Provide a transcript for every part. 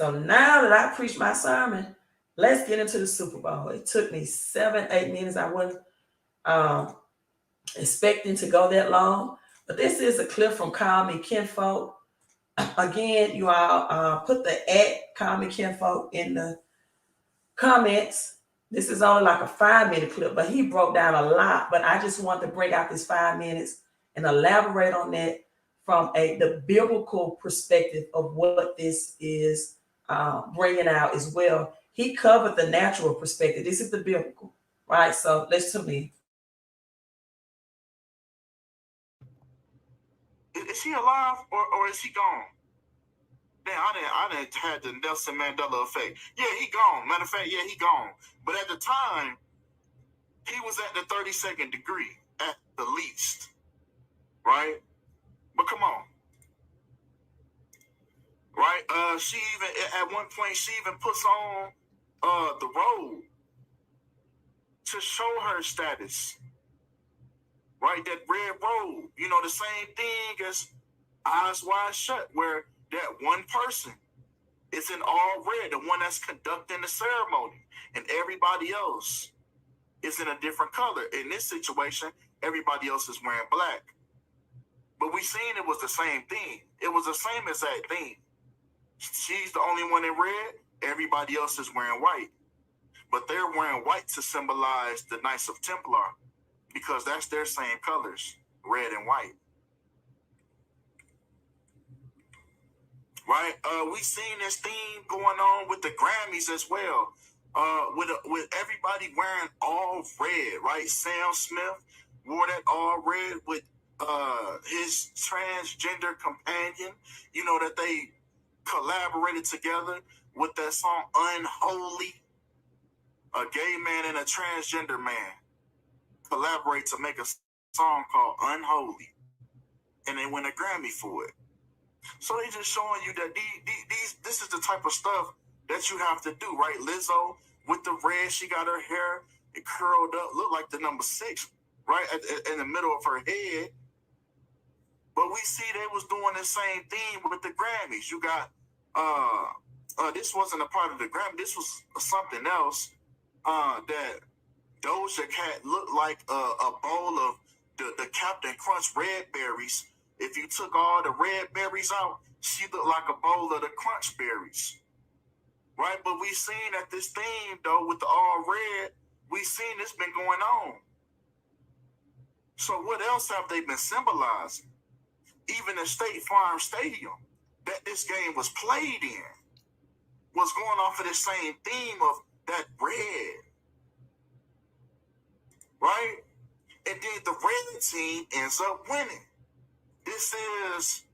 So now that I preached my sermon, let's get into the Super Bowl. It took me 7, 8 minutes. I wasn't um, expecting to go that long. But this is a clip from Call Me Kinfolk. Again, you all put the Call Me Kinfolk in the comments. This is only like a 5 minute clip, but he broke down a lot. But I just want to break out this 5 minutes and elaborate on that from the biblical perspective of what this is bringing out as well. He covered the natural perspective. This is the biblical, right? So let's tune in. Is he alive or is he gone? Damn, I didn't had the Nelson Mandela effect. Yeah, he gone. Matter of fact, yeah, he gone. But at the time, he was at the 32nd degree at the least, right? But come on, right? She even at one point she even puts on the robe to show her status, right? That red robe, you know, the same thing as Eyes Wide Shut, where that one person is in all red, the one that's conducting the ceremony, and everybody else is in a different color. In this situation, everybody else is wearing black. But we seen it was the same thing. It was the same exact thing. She's the only one in red. Everybody else is wearing white. But they're wearing white to symbolize the Knights of Templar because that's their same colors, red and white. Right? We seen this theme going on with the Grammys as well. With everybody wearing all red, right? Sam Smith wore that all red with his transgender companion, you know, that they collaborated together with that song Unholy. A gay man and a transgender man collaborate to make a song called Unholy, and they win a Grammy for it. So they just showing you that this is the type of stuff that you have to do, right? Lizzo with the red, she got her hair it curled up, looked like the number 6, right in the middle of her head. But we see they was doing the same thing with the Grammys. You got this wasn't a part of the Grammy. This was something else that Doja Cat looked like a bowl of the Captain Crunch red berries. If you took all the red berries out, she looked like a bowl of the crunch berries. Right? But we seen that this theme, though, with the all red, we seen this been going on. So what else have they been symbolizing? Even the State Farm Stadium that this game was played in was going off of the same theme of that red. Right? And then the red team ends up winning. This is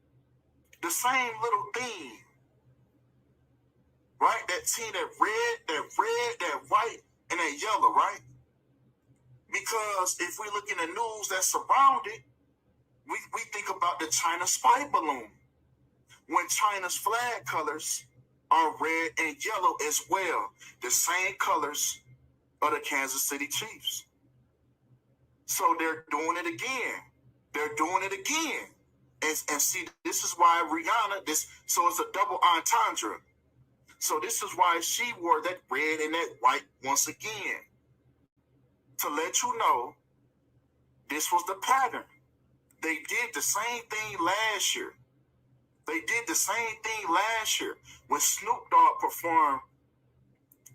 the same little theme, right? That team, that red, that white, and that yellow, right? Because if we look in the news that surround it, we think about the China spy balloon. When China's flag colors are red and yellow as well, the same colors of the Kansas City Chiefs. So they're doing it again. They're doing it again. And see, this is why Rihanna, so it's a double entendre. So this is why she wore that red and that white once again. To let you know, this was the pattern. They did the same thing last year. They did the same thing last year when Snoop Dogg performed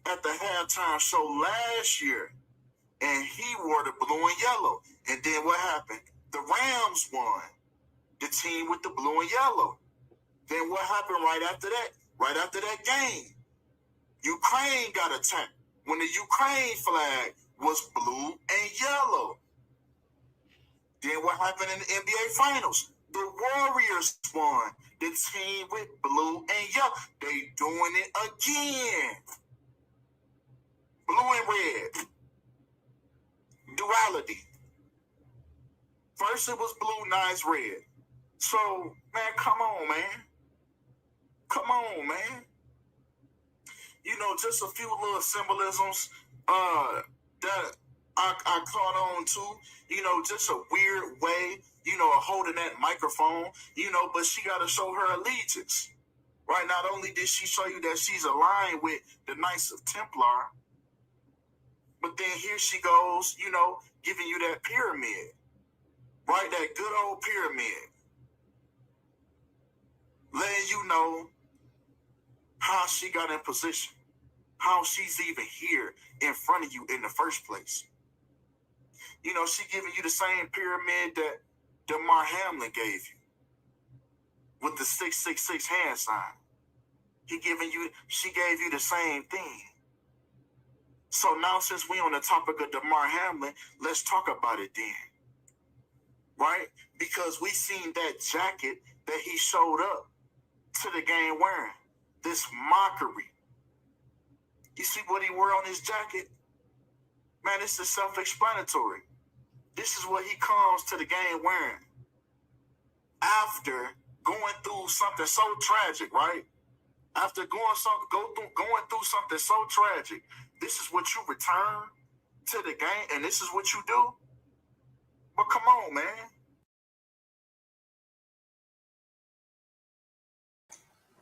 at the halftime show last year. And he wore the blue and yellow. And then what happened? The Rams won. The team with the blue and yellow. Then what happened right after that? Right after that game, Ukraine got attacked when the Ukraine flag was blue and yellow. Then what happened in the NBA Finals? The Warriors won. The team with blue and yellow. They doing it again. Blue and red. Duality. First it was blue, now it's red. So, man, come on, man. Come on, man. You know, just a few little symbolisms that I caught on to. You know, just a weird way, you know, holding that microphone, you know, but she got to show her allegiance, Right? Not only did she show you that she's aligned with the Knights of Templar, but then here she goes, giving you that pyramid, right? That good old pyramid, letting you know how she got in position, how she's even here in front of you in the first place. She giving you the same pyramid that Damar Hamlin gave you with the 666 hand sign. She gave you the same thing. So now, since we on the topic of Damar Hamlin, let's talk about it then, right? Because we seen that jacket that he showed up to the game wearing, this mockery. You see what he wore on his jacket? Man, this is self-explanatory. This is what he comes to the game wearing. After going through something so tragic, right? After going through something so tragic, this is what you return to the game, and this is what you do? But come on, man.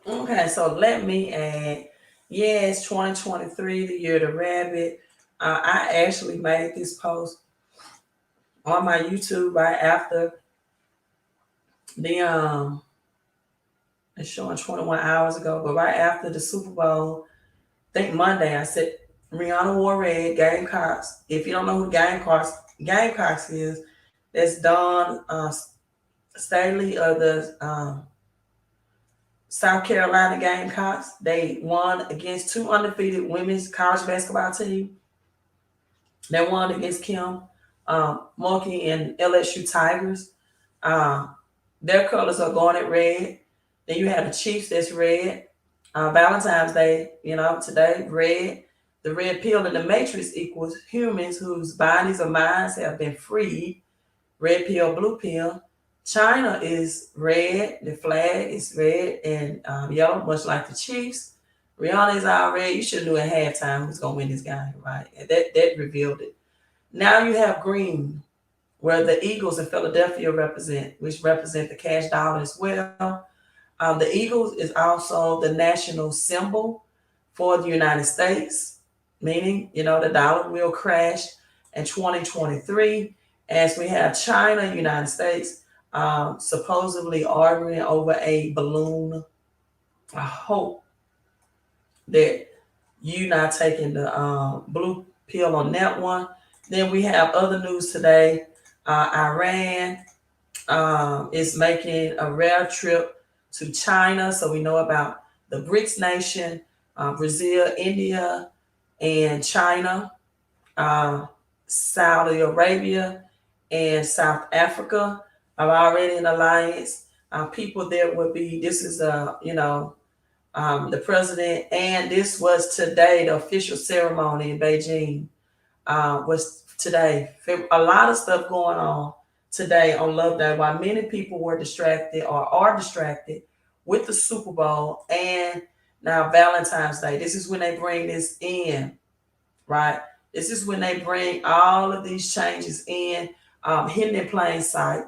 Okay, so let me add, yes, 2023, the year of the rabbit. I actually made this post on my YouTube right after the it's showing 21 hours ago, but right after the Super Bowl, I think Monday, I said Rihanna wore red, Gamecocks. If you don't know who Gamecocks is, that's Don Staley of the South Carolina Gamecocks. They won against two undefeated women's college basketball team. They won against Kim Mulkey and LSU Tigers. Their colors are garnet red. Then you have the Chiefs that's red. Valentine's Day, today, red. The red pill in the matrix equals humans whose bodies or minds have been freed. Red pill, blue pill. China is red. The flag is red and yellow, much like the Chiefs. Rihanna is all red. You should have knew at halftime who's going to win this game, right? And that revealed it. Now you have green, where the Eagles in Philadelphia which represent the cash dollar as well. The Eagles is also the national symbol for the United States, meaning, the dollar will crash in 2023 as we have China, United States, supposedly arguing over a balloon. I hope that you not taking the blue pill on that one. Then we have other news today. Iran is making a rare trip to China. So we know about the BRICS nation, Brazil, India, and China, Saudi Arabia, and South Africa are already in alliance. People there would be, this is, the president, and this was today, the official ceremony in Beijing was today. A lot of stuff going on today on Love Day, while many people were distracted or are distracted with the Super Bowl and now Valentine's Day. This is when they bring this in, right? This is when they bring all of these changes in, hidden in plain sight,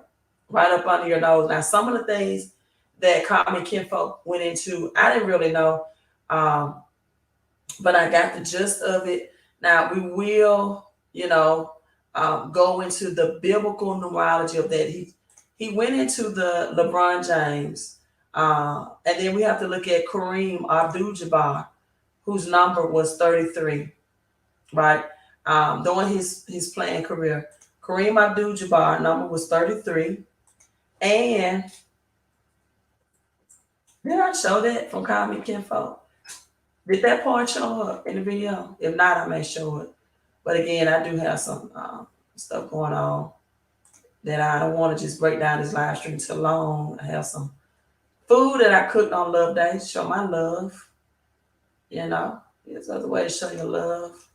right up under your nose. Now, some of the things that Common Kinfolk went into, I didn't really know, but I got the gist of it. Now, we will, go into the biblical numerology of that. He went into the LeBron James, and then we have to look at Kareem Abdul-Jabbar, whose number was 33, right? During his playing career, Kareem Abdul-Jabbar number was 33, and did I show that from Common Kinfolk? Did that part show up in the video? If not, I may show it. But again, I do have some stuff going on that I don't want to just break down this live stream too long. I have some food that I cooked on Love Day, show my love. There's other ways to show your love.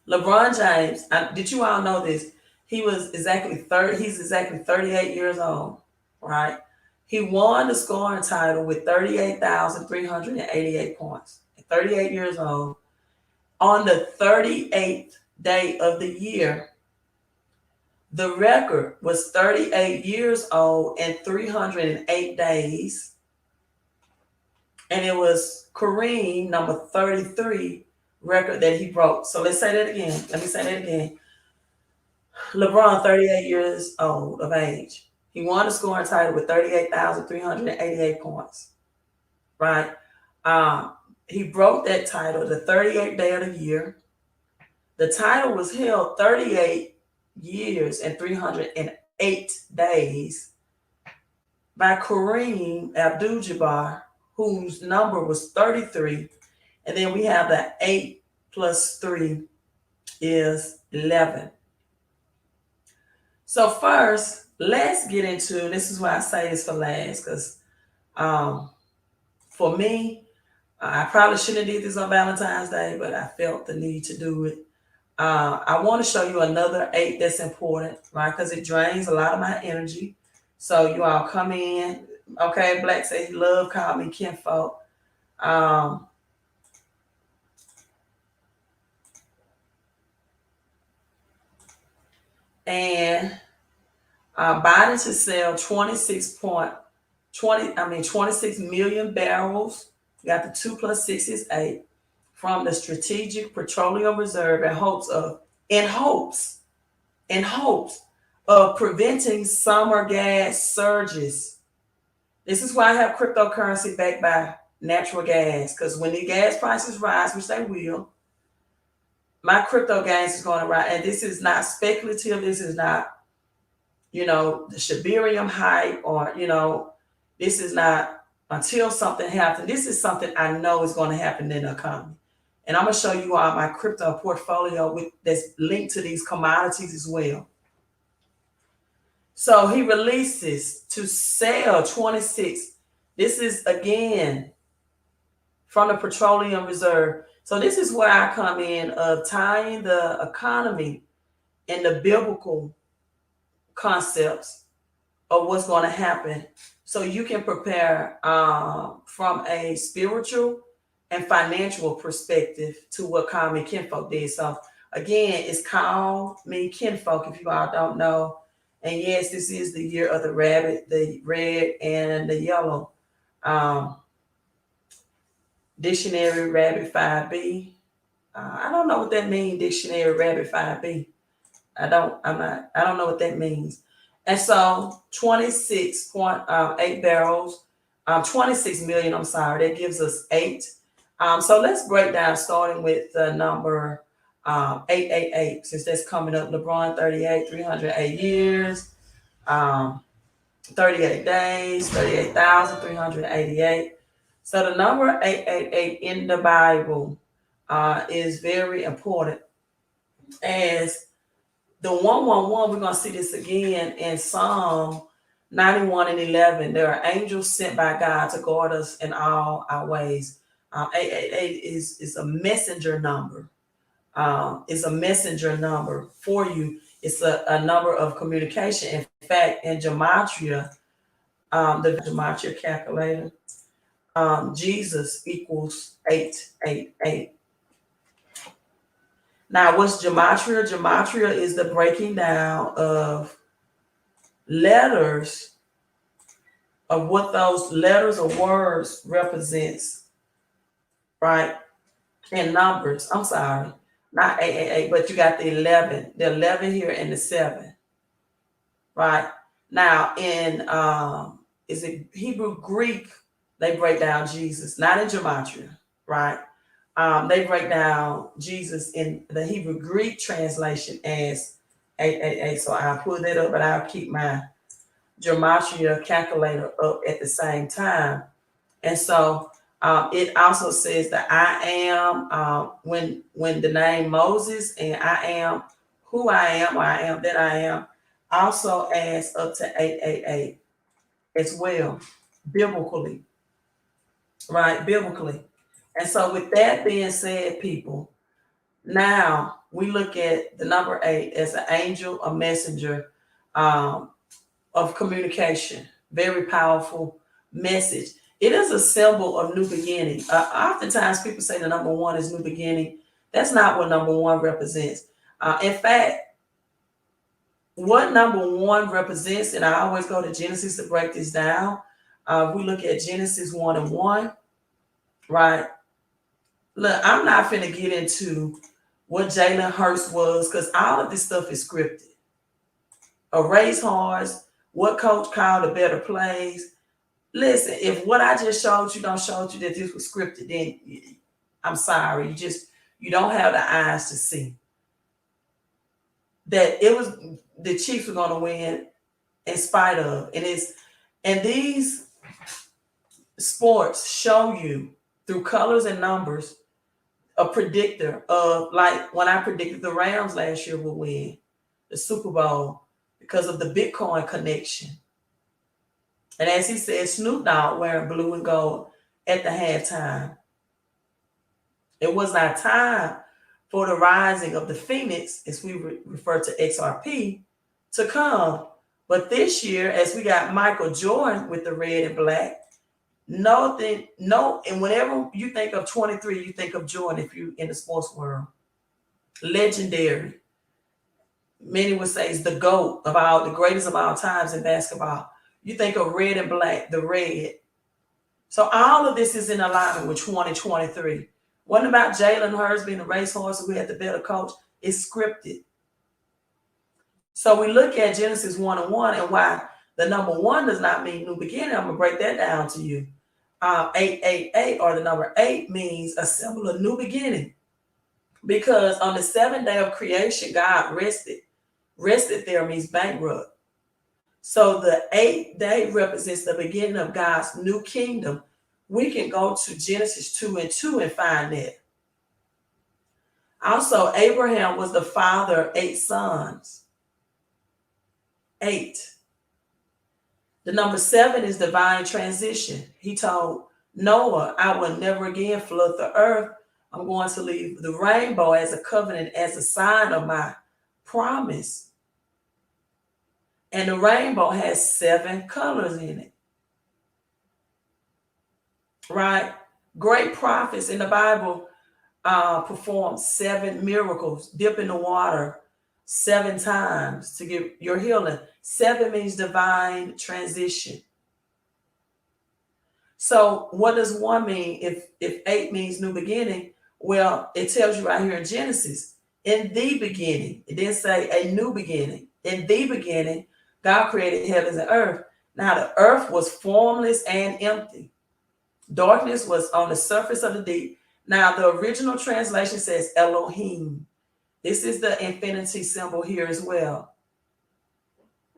LeBron James, did you all know this? He's exactly 38 years old, right? He won the scoring title with 38,388 points. At 38 years old, on the 38th day of the year, The record was 38 years old and 308 days. And it was Kareem, number 33, record that he broke. So let's say that again. Let me say that again. LeBron, 38 years old of age. He won the scoring title with 38,388 points, right? Um, he broke that title the 38th day of the year. The title was held 38 years and 308 days by Kareem Abdul-Jabbar, whose number was 33. And then we have the 8 plus 3 is 11. So first, let's get into, this is why I say this for last, because for me, I probably shouldn't have did this on Valentine's Day, but I felt the need to do it. I want to show you another 8 that's important, right? Because it drains a lot of my energy. So you all come in. Okay, Black say he love call me kinfolk. And Biden to sell 26 million barrels. You got the 2 plus 6 is 8 from the Strategic Petroleum Reserve in hopes of preventing summer gas surges. This is why I have cryptocurrency backed by natural gas, because when the gas prices rise, which they will, my crypto gains is going to rise. And this is not speculative. This is not, the Shibarium hype, or, this is not until something happens. This is something I know is going to happen in the economy. And I'm going to show you all my crypto portfolio that's linked to these commodities as well. So he releases to sell 26. This is again from the Petroleum Reserve. So this is where I come in of tying the economy and the biblical concepts of what's going to happen, so you can prepare from a spiritual and financial perspective to what Call Me Kinfolk did. So again, it's Call Me Kinfolk, if you all don't know. And yes, this is the year of the rabbit, the red and the yellow. Dictionary Rabbit 5B. I don't know what that means, Dictionary Rabbit 5B. I don't know what that means. And so 26.8 barrels, 26 million, I'm sorry, that gives us 8. So let's break down, starting with the number 888, since that's coming up. LeBron, 38, 308 years, 38 days, 38,388. So the number 888 in the Bible is very important, as the 111, we're going to see this again in Psalm 91 and 11. There are angels sent by God to guard us in all our ways. 888 is a messenger number. It's a messenger number for you. It's a number of communication. In fact, in gematria, the gematria calculator, Jesus equals 888. Now, what's gematria? Gematria is the breaking down of letters, of what those letters or words represents, right? And numbers. I'm sorry, not 888, but you got the 11. The 11 here and the 7, right? Now, in is it Hebrew, Greek, they break down Jesus, not in gematria, right? They break down Jesus in the Hebrew Greek translation as 888. So I'll pull that up, but I'll keep my gematria calculator up at the same time. And so it also says that I am, when the name Moses and I am who I am, or I am that I am, also adds up to 888 as well, biblically, right? Biblically. And so with that being said, people, now we look at the number 8 as an angel, a messenger of communication. Very powerful message. It is a symbol of new beginning. Oftentimes people say the number 1 is new beginning. That's not what number 1 represents. In fact, what number one represents, and I always go to Genesis to break this down. We look at Genesis 1:1, right? Look, I'm not finna get into what Jalen Hurst was, because all of this stuff is scripted. A race horse, what coach called the better plays. Listen, if what I just showed you don't show you that this was scripted, then I'm sorry. You don't have the eyes to see that it was the Chiefs were going to win in spite of. And these sports show you through colors and numbers a predictor of, like when I predicted the Rams last year would win the Super Bowl because of the Bitcoin connection. And as he said, Snoop Dogg wearing blue and gold at the halftime. It was not time for the rising of the Phoenix, as we refer to XRP, to come. But this year, as we got Michael Jordan with the red and black, and whenever you think of 23, you think of Jordan if you're in the sports world. Legendary. Many would say is the GOAT of all, the greatest of all times in basketball. You think of red and black, the red. So all of this is in alignment with 2023. What about Jalen Hurts being a racehorse who had the better coach? It's scripted. So we look at Genesis 1:1 and why the number one does not mean new beginning. I'm going to break that down to you. 888, or the number 8, means a symbol of new beginning. Because on the 7th day of creation, God rested. Rested there means bankrupt. So the 8th day represents the beginning of God's new kingdom. We can go to Genesis 2:2 and find that. Also, Abraham was the father of 8 sons. 8. The number 7 is divine transition. He told Noah, I will never again flood the earth. I'm going to leave the rainbow as a covenant, as a sign of my promise. And the rainbow has 7 colors in it. Right? Great prophets in the Bible performed 7 miracles. Dip in the water 7 times to get your healing. 7 means divine transition. So what does 1 mean if 8 means new beginning? Well, it tells you right here in Genesis, in the beginning. It didn't say a new beginning. In the beginning, God created heavens and earth. Now the earth was formless and empty. Darkness was on the surface of the deep. Now the original translation says Elohim. This is the infinity symbol here as well.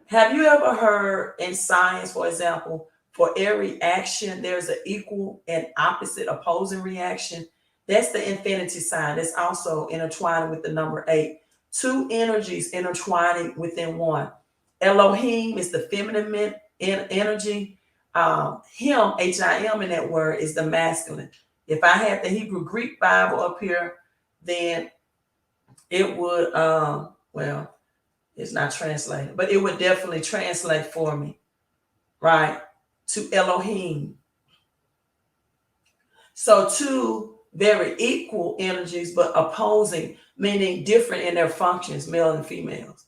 Have you ever heard in science, for example, for every action, there's an equal and opposite opposing reaction? That's the infinity sign. That's also intertwined with the number 8. 2 energies intertwining within 1. Elohim is the feminine energy. Him, H-I-M in that word, is the masculine. If I had the Hebrew Greek Bible up here, then it would, well, it's not translated, but it would definitely translate for me, right, to Elohim. So 2 very equal energies, but opposing, meaning different in their functions, male and females.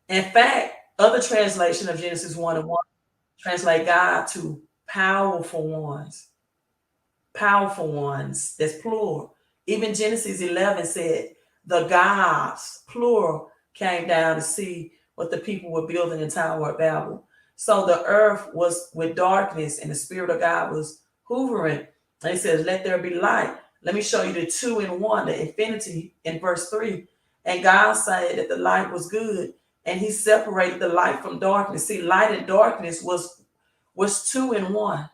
In fact, other translation of Genesis 1:1 translate God to powerful ones. Powerful ones. That's plural. Even Genesis 11 said the gods, plural, came down to see what the people were building in Tower of Babel. So the earth was with darkness and the Spirit of God was hovering. And he says, let there be light. Let me show you the 2 in 1, the infinity in verse 3. And God said that the light was good. And he separated the light from darkness. See, light and darkness was 2 in 1.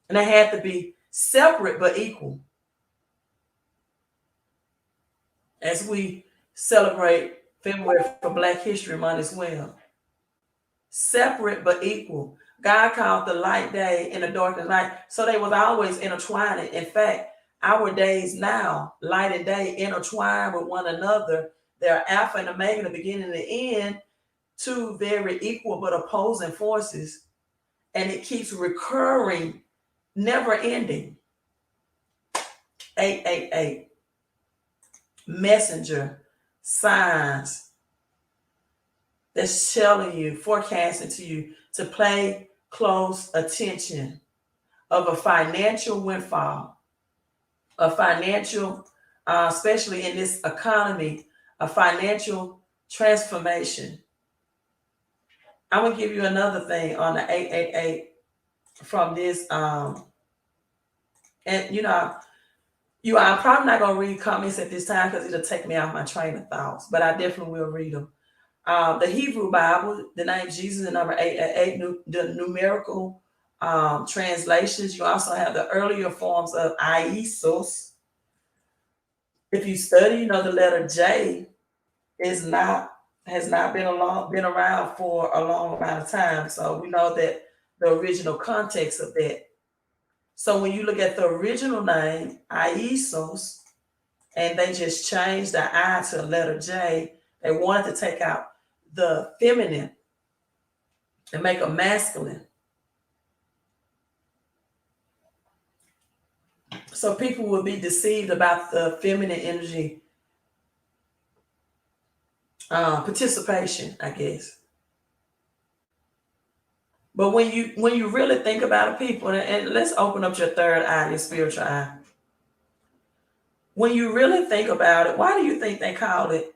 And they had to be separate but equal. As we celebrate February for Black History Month as well. Separate but equal. God called the light day and the darkness night. So they was always intertwining. In fact, our days now, light and day, intertwine with one another. They're Alpha and Omega, the beginning and the end, 2 very equal but opposing forces. And it keeps recurring, never ending. 888. Messenger, signs, that's telling you, forecasting to you to pay close attention of a financial windfall, a financial, especially in this economy, a financial transformation. I'm gonna give you another thing on the 888 from this. And I'm probably not gonna read comments at this time because it'll take me off my train of thoughts, but I definitely will read them. The Hebrew Bible, the name Jesus, the number 888, the numerical translations. You also have the earlier forms of Iesos. If you study, the letter J is not has not been around for a long amount of time. So we know that the original context of that. So when you look at the original name, Iesos, and they just changed the I to a letter J, they wanted to take out the feminine and make a masculine. So people will be deceived about the feminine energy participation, I guess. But when you really think about it, people, and let's open up your third eye, your spiritual eye. When you really think about it, why do you think they call it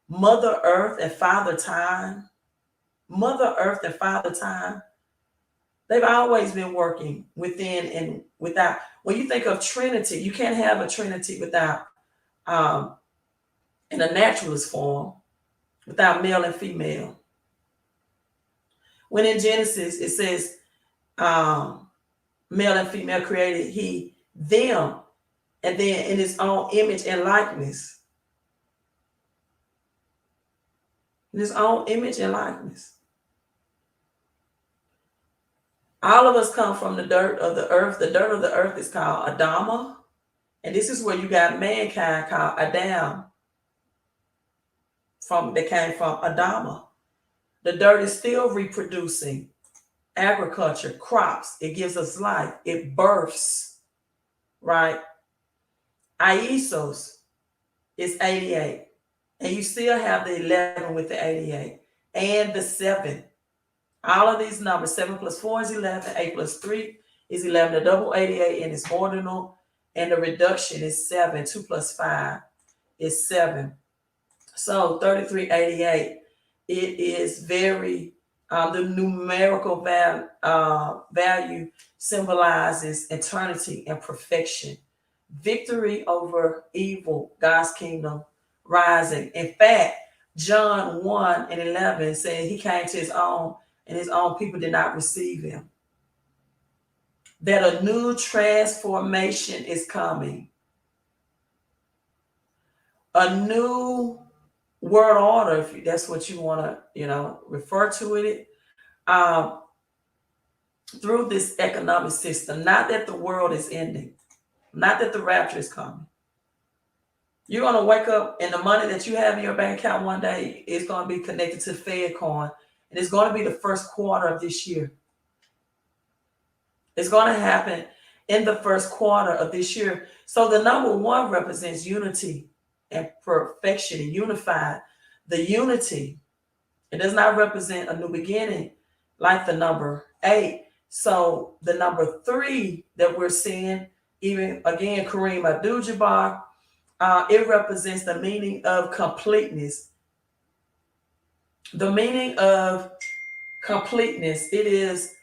Mother Earth and Father Time? Mother Earth and Father Time. They've always been working within and without. When you think of Trinity, you can't have a Trinity without, in a naturalist form, without male and female. When in Genesis it says, male and female created he them, and then in his own image and likeness. In his own image and likeness. All of us come from the dirt of the earth. The dirt of the earth is called Adama. And this is where you got mankind called Adam. That came from Adama. The dirt is still reproducing. Agriculture, crops, it gives us life. It births, right? Iesos is 88. And you still have the 11 with the 88. And the 7. All of these numbers, 7 plus 4 is 11, 8 plus 3 is 11, the double 88 and it's ordinal, and the reduction is 7, 2 plus 5 is 7. So 3388, it is very, the numerical value symbolizes eternity and perfection, victory over evil, God's kingdom rising. In fact, John 1:11 said he came to his own, and his own people did not receive him. That a new transformation is coming. A new world order, if that's what you want to, refer to it, through this economic system. Not that the world is ending. Not that the rapture is coming. You're going to wake up and the money that you have in your bank account one day is going to be connected to Fed coin. And it's going to be the first quarter of this year. It's going to happen in the first quarter of this year. So the number 1 represents unity and perfection and unified. The unity, it does not represent a new beginning like the number 8. So the number 3 that we're seeing, even again, Kareem Abdul-Jabbar, it represents the meaning of completeness. The meaning of completeness, it is,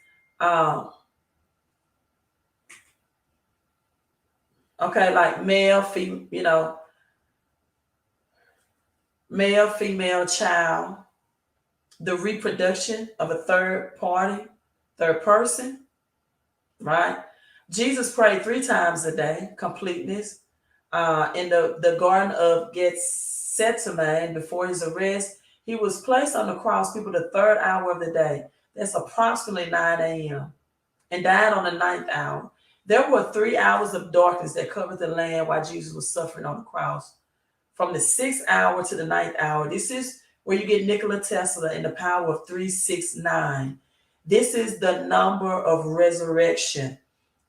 like male, female, child, the reproduction of a third person, right? Jesus prayed 3 times a day, completeness. In the Garden of Gethsemane, before his arrest, he was placed on the cross, people, the 3rd hour of the day. That's approximately 9 a.m. and died on the 9th hour. There were 3 hours of darkness that covered the land while Jesus was suffering on the cross. From the 6th hour to the 9th hour. This is where you get Nikola Tesla and the power of 369. This is the number of resurrection.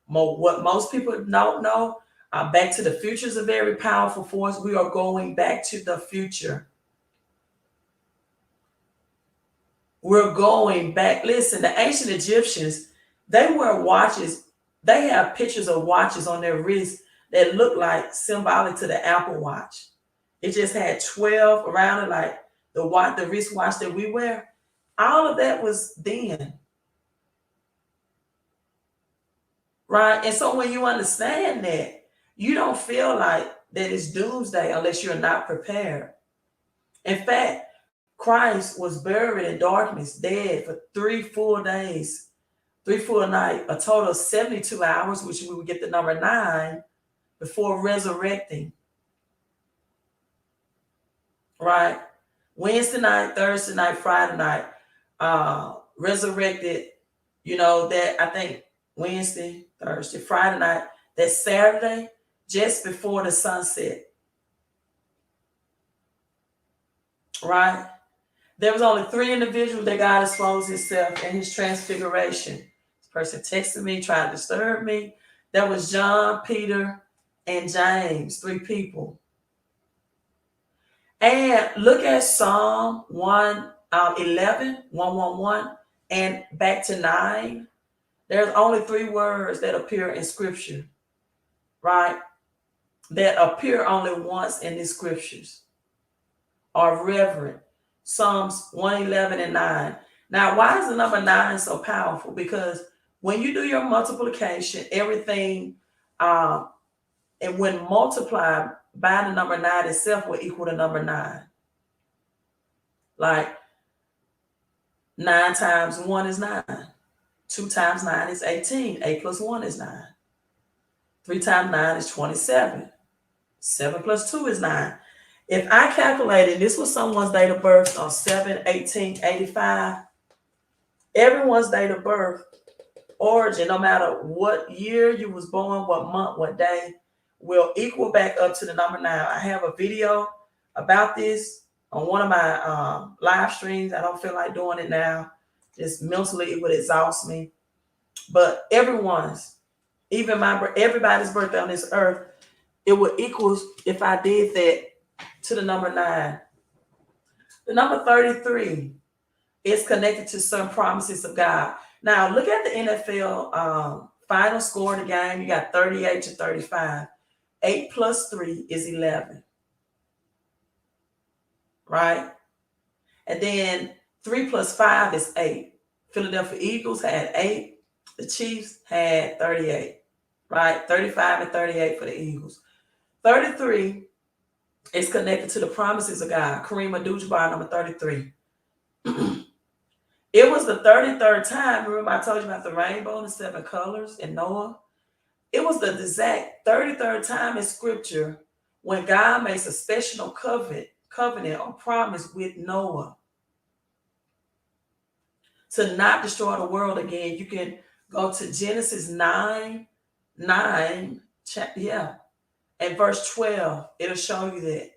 What most people don't know, Back to the Future is a very powerful force. We are going back to the future. We're going back. Listen, the ancient Egyptians, they wear watches. They have pictures of watches on their wrists that look like symbolic to the Apple Watch. It just had 12 around it, like the wristwatch that we wear. All of that was then, right? And so when you understand that, you don't feel like that it's doomsday unless you're not prepared. In fact, Christ was buried in darkness, dead for 3 full days, 3 full nights, a total of 72 hours, which we would get the number 9 before resurrecting, right? Wednesday night, Thursday night, Friday night, resurrected, that I think Wednesday, Thursday, Friday night, that Saturday, just before the sunset, right? There was only 3 individuals that God exposed himself in his transfiguration. This person texted me, trying to disturb me. That was John, Peter, and James, 3 people. And look at Psalm 111, 111, and back to 9. There's only 3 words that appear in scripture, right? That appear only once in these scriptures are reverent. Psalms 111 and 9. Now, why is the number 9 so powerful? Because when you do your multiplication, everything, and when multiplied by the number 9 itself will equal the number 9. Like 9 times 1 is 9. 2 times 9 is 18. 8 plus 1 is 9. 3 times 9 is 27. 7 plus 2 is 9. If I calculated, this was someone's date of birth on 7/18/85, everyone's date of birth, origin, no matter what year you was born, what month, what day, will equal back up to the number 9. I have a video about this on one of my live streams. I don't feel like doing it now. Just mentally, it would exhaust me. But everybody's birthday on this earth, it would equal, if I did that, to the number 9. The number 33 is connected to some promises of God. Now, look at the NFL final score of the game. You got 38-35. 8 plus 3 is 11. Right? And then 3 plus 5 is 8. Philadelphia Eagles had 8. The Chiefs had 38. Right? 35 and 38 for the Eagles. 33 is connected to the promises of God. Kareem Abdul-Jabbar, number 33. It was the 33rd time. Remember I told you about the rainbow and the 7 colors in Noah? It was the exact 33rd time in scripture when God makes a special covenant or promise with Noah to not destroy the world again. You can go to Genesis 9, and verse 12. It'll show you that.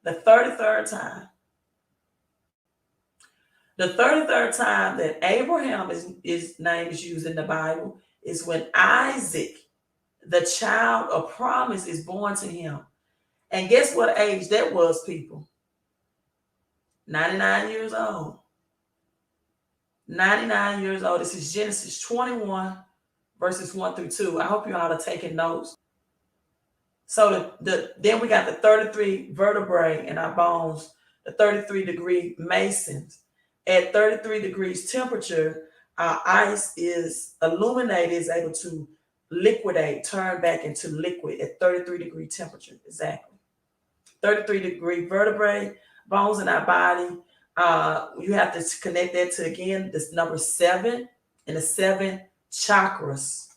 The 33rd time. The 33rd time that Abraham his name is used in the Bible is when Isaac, the child of promise, is born to him. And guess what age that was, people? 99 years old. 99 years old. This is Genesis 21, verses 1 through 2. I hope you all are taking notes. So then we got the 33 vertebrae in our bones, the 33-degree masons. At 33 degrees temperature, our ice is illuminated, is able to liquidate, turn back into liquid at 33-degree temperature. Exactly. 33-degree vertebrae, bones in our body. You have to connect that to, again, this number 7 and the 7 chakras.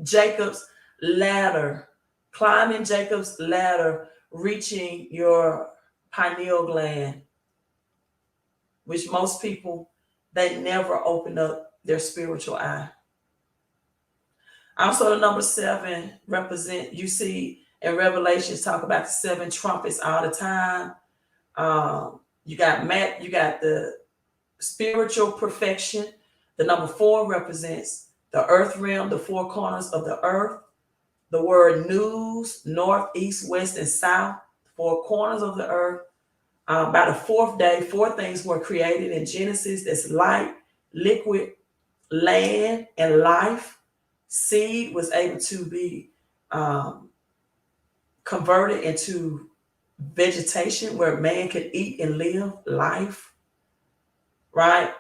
Jacob's ladder, climbing Jacob's ladder, reaching your pineal gland, which most people, they never open up their spiritual eye. Also, the number 7 represent, you see in Revelations, talk about the 7 trumpets all the time. You got the spiritual perfection. The number 4 represents the earth realm, the 4 corners of the earth. The word news, north, east, west, and south, 4 corners of the earth. By the fourth day, four things were created in Genesis. That's light, liquid, land, and life. Seed was able to be converted into vegetation where man could eat and live life, right?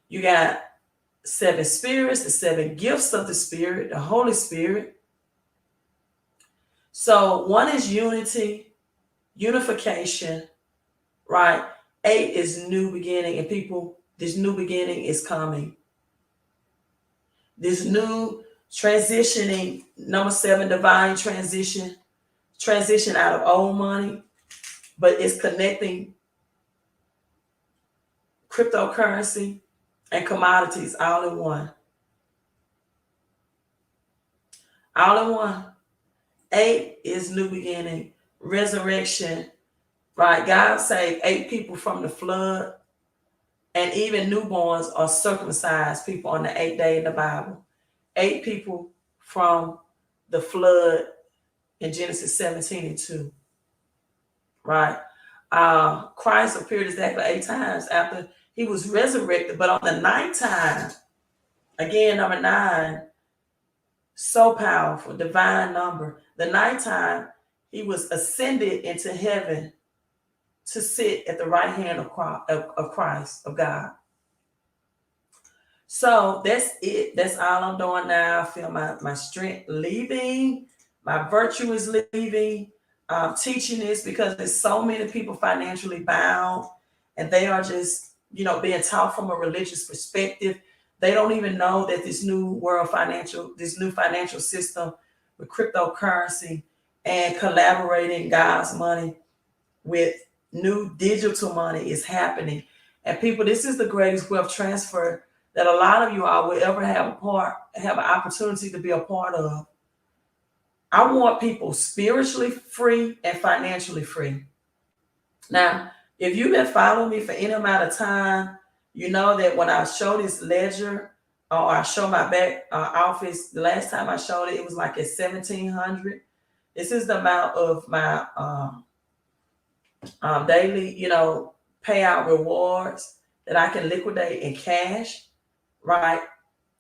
You got seven spirits, the seven gifts of the Spirit, the Holy Spirit. So one is unity, unification, right? 8 is new beginning, and people, this new beginning is coming. This new transitioning, number 7, divine transition out of old money, but it's connecting cryptocurrency and commodities all in one. All in one. 8 is new beginning, resurrection, right? God saved 8 people from the flood, and even newborns are circumcised people on the 8th day in the Bible. 8 people from the flood in Genesis 17:2, right? Christ appeared exactly 8 times after he was resurrected, but on the 9th time, again, number 9, so powerful, divine number. The 9th time, he was ascended into heaven to sit at the right hand of Christ, of God. So that's it. That's all I'm doing now. I feel my strength leaving. My virtue is leaving. I'm teaching this because there's so many people financially bound, and they are just, being taught from a religious perspective. They don't even know that this new financial system with cryptocurrency and collaborating God's money with new digital money is happening. And people, this is the greatest wealth transfer that a lot of you all will ever have an opportunity to be a part of. I want people spiritually free and financially free. Now, if you've been following me for any amount of time, you know that when I show this ledger, or I show my back office, the last time I showed it, it was like at 1,700. This is the amount of my daily, payout rewards that I can liquidate in cash, right?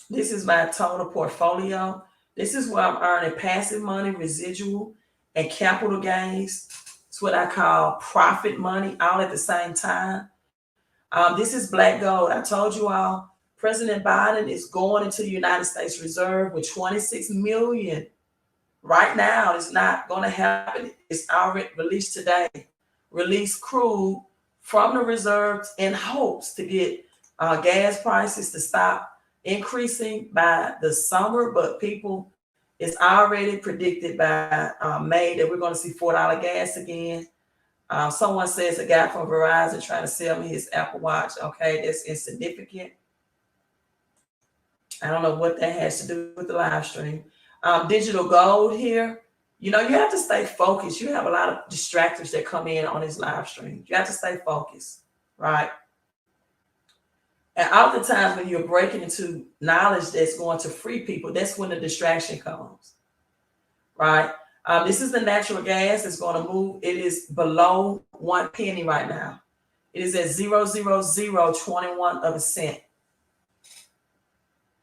This is my total portfolio. This is where I'm earning passive money, residual, and capital gains. It's what I call profit money, all at the same time. This is black gold. I told you all, President Biden is going into the United States Reserve with 26 million. Right now, it's not going to happen. It's already released today. Release crude from the reserves in hopes to get gas prices to stop increasing by the summer. But people, it's already predicted by May that we're going to see $4 gas again. Someone says a guy from Verizon trying to sell me his Apple Watch. Okay, that's insignificant. I don't know what that has to do with the live stream. Digital gold here. You have to stay focused. You have a lot of distractors that come in on this live stream. You have to stay focused, right? And oftentimes when you're breaking into knowledge that's going to free people, that's when the distraction comes, right? This is the natural gas that's going to move. It is below 1 penny right now. It is at 0.00021 of a cent.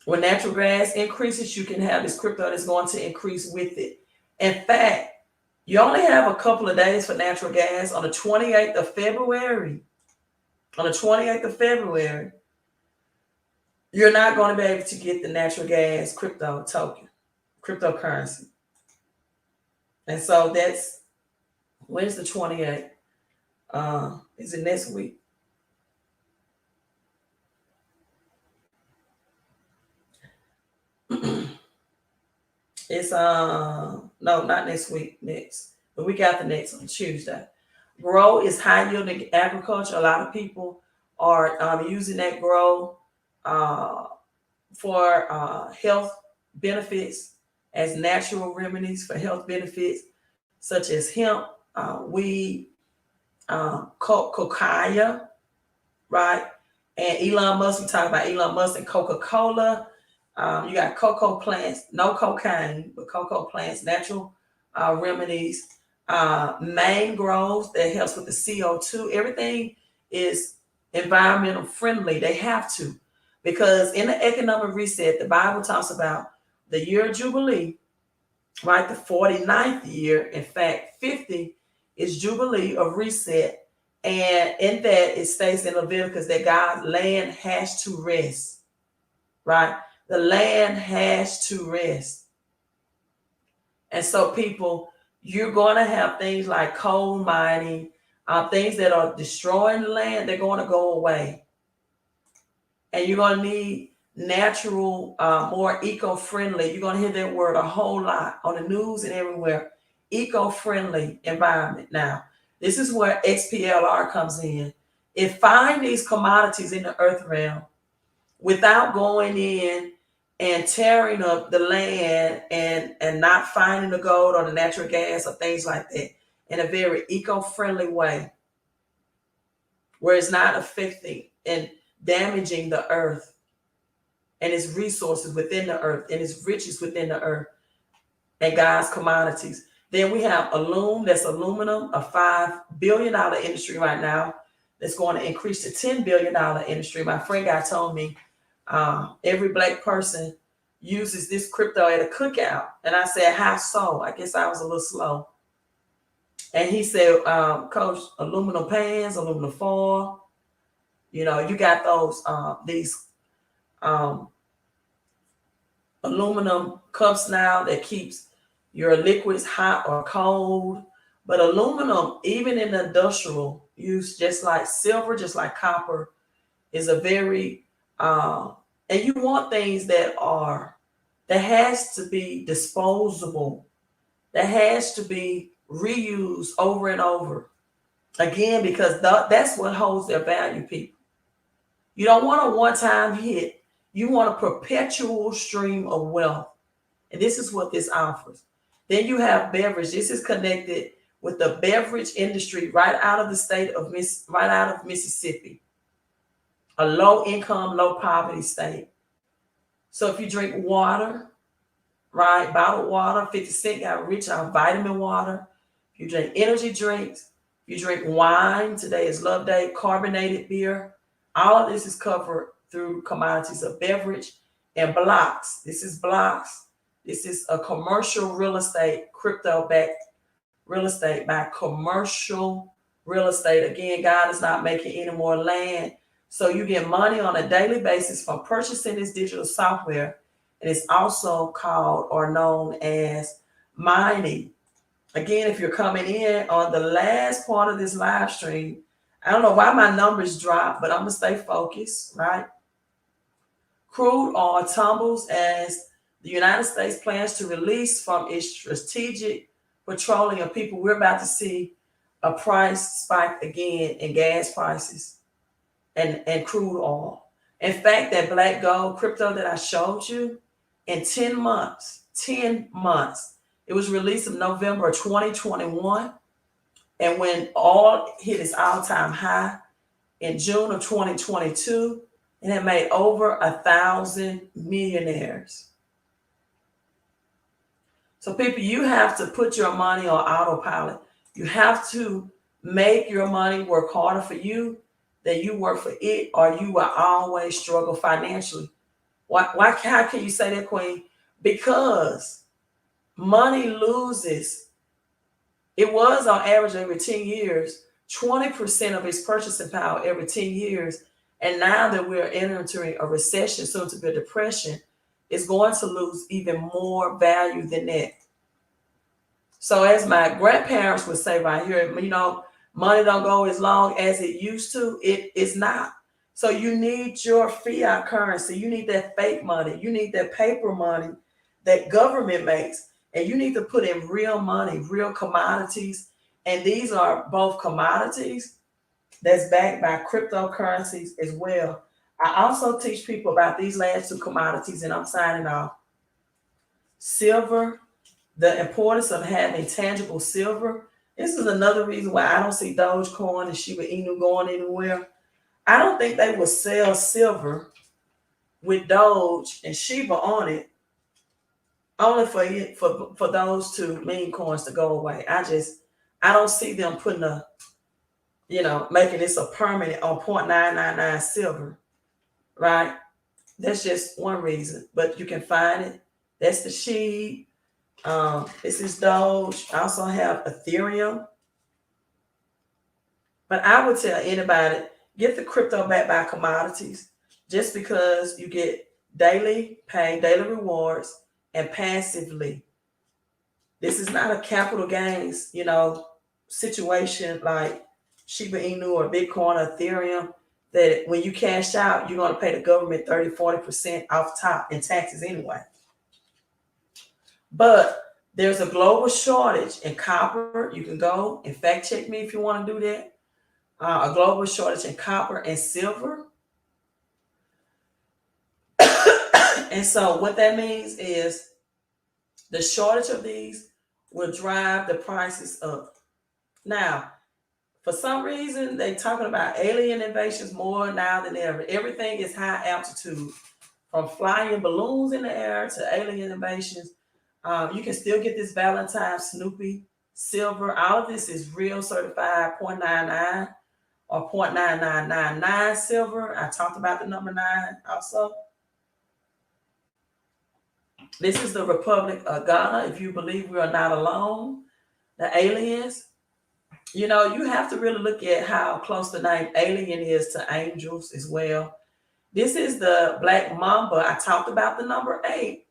When natural gas increases, you can have this crypto that's going to increase with it. In fact, you only have a couple of days for natural gas. On the 28th of February, you're not going to be able to get the natural gas crypto token, cryptocurrency. And so that's, when's the 28th? Is it next week? It's no, not next week. The week after next, on Tuesday. Grow is high yielding agriculture. A lot of people are using that grow for health benefits, as natural remedies for health benefits, such as hemp, weed, cocoa, right? And Elon Musk, we talk about Elon Musk and Coca-Cola. You got cocoa plants, no cocaine, but cocoa plants, natural remedies. mangroves that helps with the CO2. Everything is environmental friendly. They have to, because in the economic reset, the Bible talks about the year of Jubilee, right? The 49th year. In fact, 50 is Jubilee of reset. And in that, it states in Leviticus that God's land has to rest, right? The land has to rest. And so, people, you're going to have things like coal mining, things that are destroying the land, they're going to go away. And you're going to need natural, more eco-friendly. You're going to hear that word a whole lot on the news and everywhere. Eco-friendly environment. Now, this is where XPLR comes in. It finds these commodities in the earth realm without going in and tearing up the land and not finding the gold or the natural gas or things like that in a very eco-friendly way, where it's not affecting and damaging the earth and its resources within the earth and its riches within the earth and God's commodities. Then we have that's aluminum, a $5 billion industry right now that's going to increase to $10 billion industry. My friend guy told me every Black person uses this crypto at a cookout. And I said, how so? I guess I was a little slow. And he said, Coach, aluminum pans, aluminum foil, you got those, these aluminum cups now that keeps your liquids hot or cold. But aluminum, even in the industrial use, just like silver, just like copper, is a very, and you want things that has to be disposable, that has to be reused over and over again, because that's what holds their value, people. You don't want a one-time hit. You want a perpetual stream of wealth. And this is what this offers. Then you have beverage. This is connected with the beverage industry right out of the state of Mississippi, a low income, low poverty state. So if you drink water, right, bottled water, 50 Cent got rich on vitamin water. If you drink energy drinks, if you drink wine, today is Love Day, carbonated beer, all of this is covered through commodities of beverage and blocks. This is blocks. This is a commercial real estate, crypto-backed real estate by commercial real estate. Again, God is not making any more land. So you get money on a daily basis from purchasing this digital software. And it's also called or known as mining. Again, if you're coming in on the last part of this live stream, I don't know why my numbers dropped, but I'm going to stay focused, right? Crude oil tumbles as the United States plans to release from its strategic petroleum. People, we're about to see a price spike again in gas prices and crude oil. In fact, that black gold crypto that I showed you, in 10 months, it was released in November 2021. And when oil hit its all-time high in June of 2022, it had made over 1,000 millionaires. So people, you have to put your money on autopilot. You have to make your money work harder for you than you work for it, or you will always struggle financially. How can you say that, Queen? Because money loses. It was on average every 10 years, 20% of its purchasing power every 10 years. And now that we're entering a recession, soon to be a depression, it's going to lose even more value than that. So as my grandparents would say right here, money don't go as long as it used to. It is not. So you need your fiat currency. You need that fake money. You need that paper money that government makes. And you need to put in real money, real commodities. And these are both commodities that's backed by cryptocurrencies as well. I also teach people about these last two commodities, and I'm signing off. Silver, the importance of having tangible silver. This is another reason why I don't see Dogecoin and Shiba Inu going anywhere. I don't think they will sell silver with Doge and Shiba on it, only for those two meme coins to go away. I don't see them putting making this a permanent on 0.999 silver, right? That's just one reason, but you can find it. That's the sheep. This is Doge. I also have Ethereum. But I would tell anybody, get the crypto backed by commodities just because you get daily pay, daily rewards, and passively. This is not a capital gains, situation like Shiba Inu or Bitcoin or Ethereum that when you cash out, you're going to pay the government 30-40% off top in taxes anyway. But there's a global shortage in copper. You can go and fact check me if you want to do that. A global shortage in copper and silver. And so what that means is the shortage of these will drive the prices up. Now, for some reason, they're talking about alien invasions more now than ever. Everything is high altitude, from flying balloons in the air to alien invasions. You can still get this Valentine Snoopy silver. All of this is real certified 0.99 or 0.9999 silver. I talked about the number 9 also. This is the Republic of Ghana. If you believe we are not alone, the aliens, you have to really look at how close the name alien is to angels as well. This is the Black Mamba. I talked about the number 8.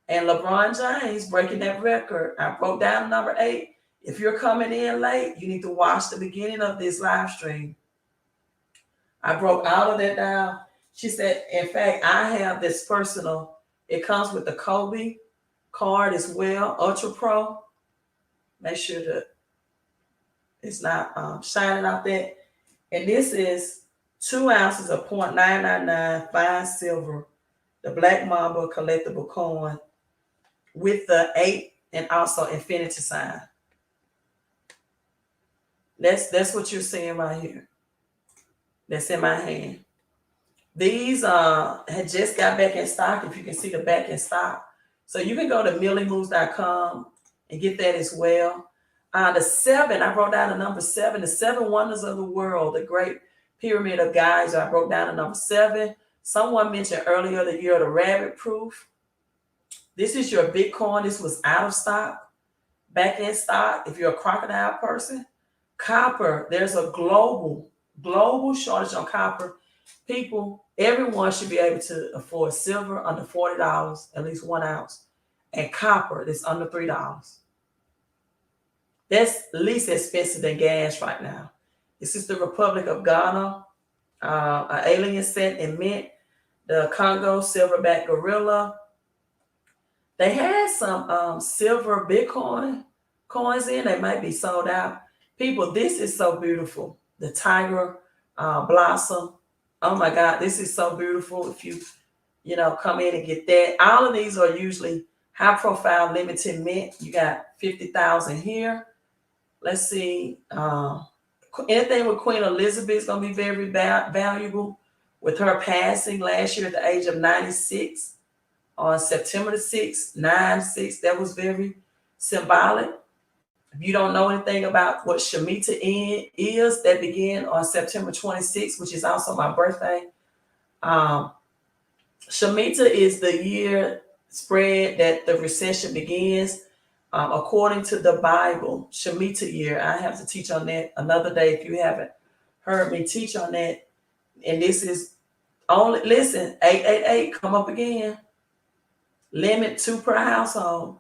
And LeBron James breaking that record. I broke down number 8. If you're coming in late, you need to watch the beginning of this live stream. I broke all of that down. She said, in fact, I have this personal. It comes with the Kobe card as well, Ultra Pro. Make sure that it's not shining out there. And this is 2 ounces of 0.999 fine silver, the Black Mamba collectible coin with the 8 and also infinity sign. That's what you're seeing right here. That's in my hand. These had just got back in stock. If you can see the back in stock. So you can go to millimoves.com and get that as well. The 7, I wrote down the number 7, the 7 wonders of the world, the great pyramid of Giza. I wrote down the number 7. Someone mentioned earlier the year of the rabbit proof. This is your Bitcoin. This was out of stock, back in stock. If you're a crocodile person, copper, there's a global shortage on copper. People, everyone should be able to afford silver under $40, at least 1 ounce, and copper that's under $3. That's least expensive than gas right now. This is the Republic of Ghana, an alien scent and mint, the Congo silverback gorilla. They had some silver Bitcoin coins in. They might be sold out. People, this is so beautiful. The tiger blossom. Oh my God, this is so beautiful. If you come in and get that. All of these are usually high profile limited mint. You got 50,000 here. Let's see. Anything with Queen Elizabeth is going to be very valuable. With her passing last year at the age of 96 on September the 6th, 9/6, that was very symbolic. If you don't know anything about what Shemitah is, that began on September 26th, which is also my birthday. Shemitah is the year spread that the recession begins. According to the Bible, Shemitah year. I have to teach on that another day if you haven't heard me teach on that. And this is only, listen, 888, come up again. Limit 2 per household.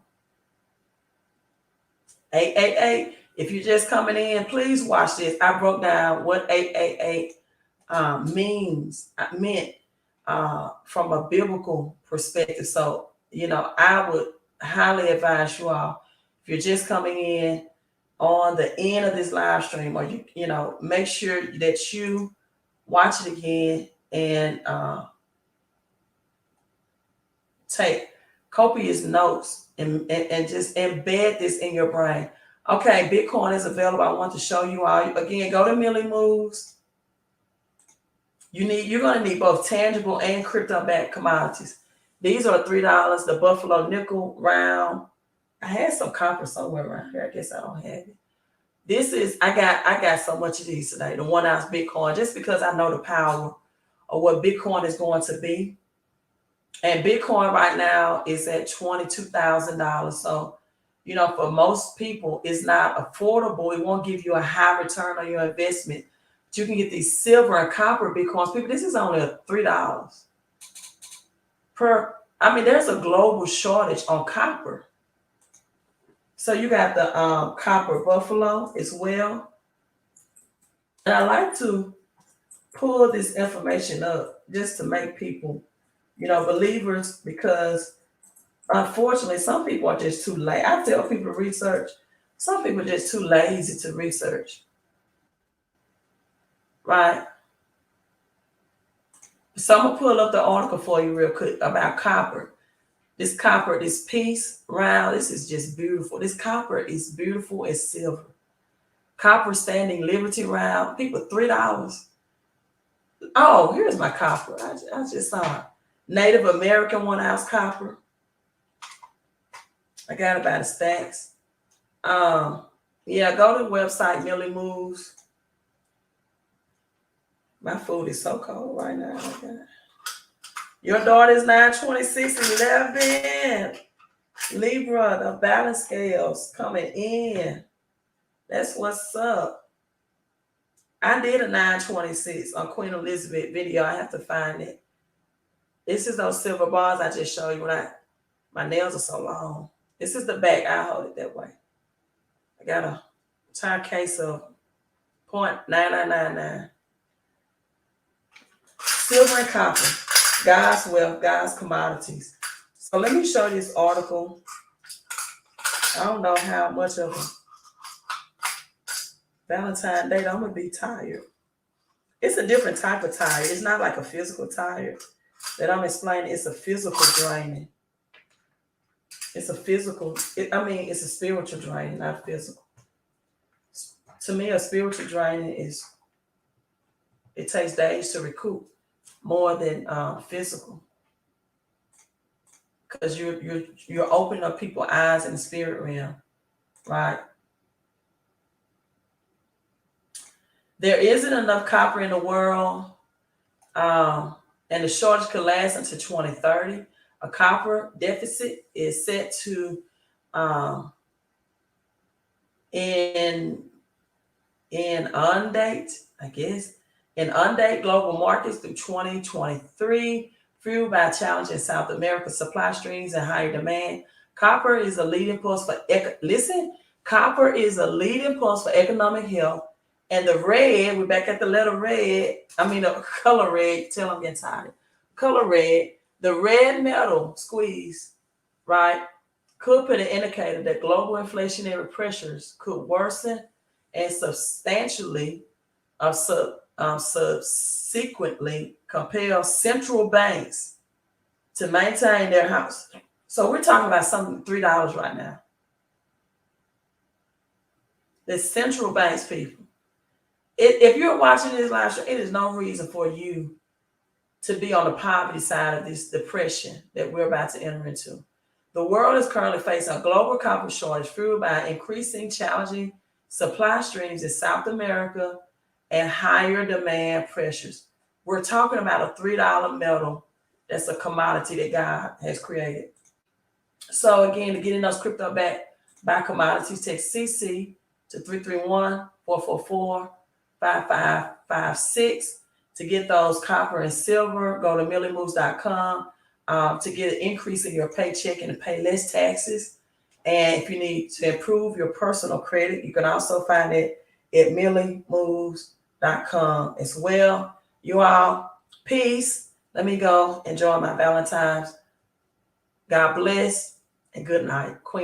888. If you're just coming in, please watch this. I broke down what 888 meant from a biblical perspective. So, I would highly advise you all, if you're just coming in on the end of this live stream, or you make sure that you watch it again and take copious notes and just embed this in your brain. Okay, Bitcoin is available. I want to show you all. Again, go to Millie Moves. You're going to need both tangible and crypto-backed commodities. These are $3. The Buffalo nickel round I had some copper somewhere around here. I guess I don't have it. This is I got so much of these today. The 1 ounce Bitcoin, just because I know the power of what Bitcoin is going to be. And Bitcoin right now is at $22,000. So, for most people, it's not affordable. It won't give you a high return on your investment. But you can get these silver and copper Bitcoins. People, this is only $3 per. I mean, there's a global shortage on copper. So you got the copper buffalo as well. And I like to pull this information up just to make people, believers, because unfortunately, some people are just too late. I tell people to research. Some people are just too lazy to research. Right? So I'm going to pull up the article for you real quick about copper. This copper, this piece round, this is just beautiful. This copper is beautiful as silver. Copper standing Liberty round, people, $3. Oh, here's my copper. I just saw it. Native American 1 ounce copper. I got about the stacks. Yeah, go to the website, Millie Moves. My food is so cold right now. Okay. Your daughter's 9/26/11. Libra, the balance scales coming in. That's what's up. I did a 9/26 on Queen Elizabeth video. I have to find it. This is those silver bars I just showed you when my nails are so long. This is the back. I hold it that way. I got a entire case of 0.9999. Silver and copper. God's wealth, God's commodities. So let me show you this article. I don't know how much of a Valentine's Day, I'm going to be tired. It's a different type of tired. It's not like a physical tired that I'm explaining. It's a physical draining. It's a physical, it's a spiritual draining, not physical. To me, a spiritual draining it takes days to recoup more than physical. Because you're opening up people's eyes in the spirit realm, right? There isn't enough copper in the world, and the shortage could last until 2030. A copper deficit is set to inundate global markets through 2023, fueled by a challenge in South America supply streams and higher demand. Copper is a leading force for Copper is a leading force for economic health. And the red, we're back at the letter red. The color red. Tell them I'm getting tired. Color red. The red metal squeeze, right, could put an indicator that global inflationary pressures could worsen and substantially subsequently compel central banks to maintain their house. So we're talking about something $3 right now. The central banks, people. If you're watching this live show, it is no reason for you to be on the poverty side of this depression that we're about to enter into. The world is currently facing a global copper shortage fueled by increasing challenging supply streams in South America and higher demand pressures. We're talking about a $3 metal that's a commodity that God has created. So again, to get in those crypto back by commodities, text CC to 331-444-5556. To get those copper and silver, go to milliemoves.com to get an increase in your paycheck and to pay less taxes. And if you need to improve your personal credit, you can also find it at milliemoves.com as well. You all, peace. Let me go enjoy my Valentine's. God bless and good night. Queen.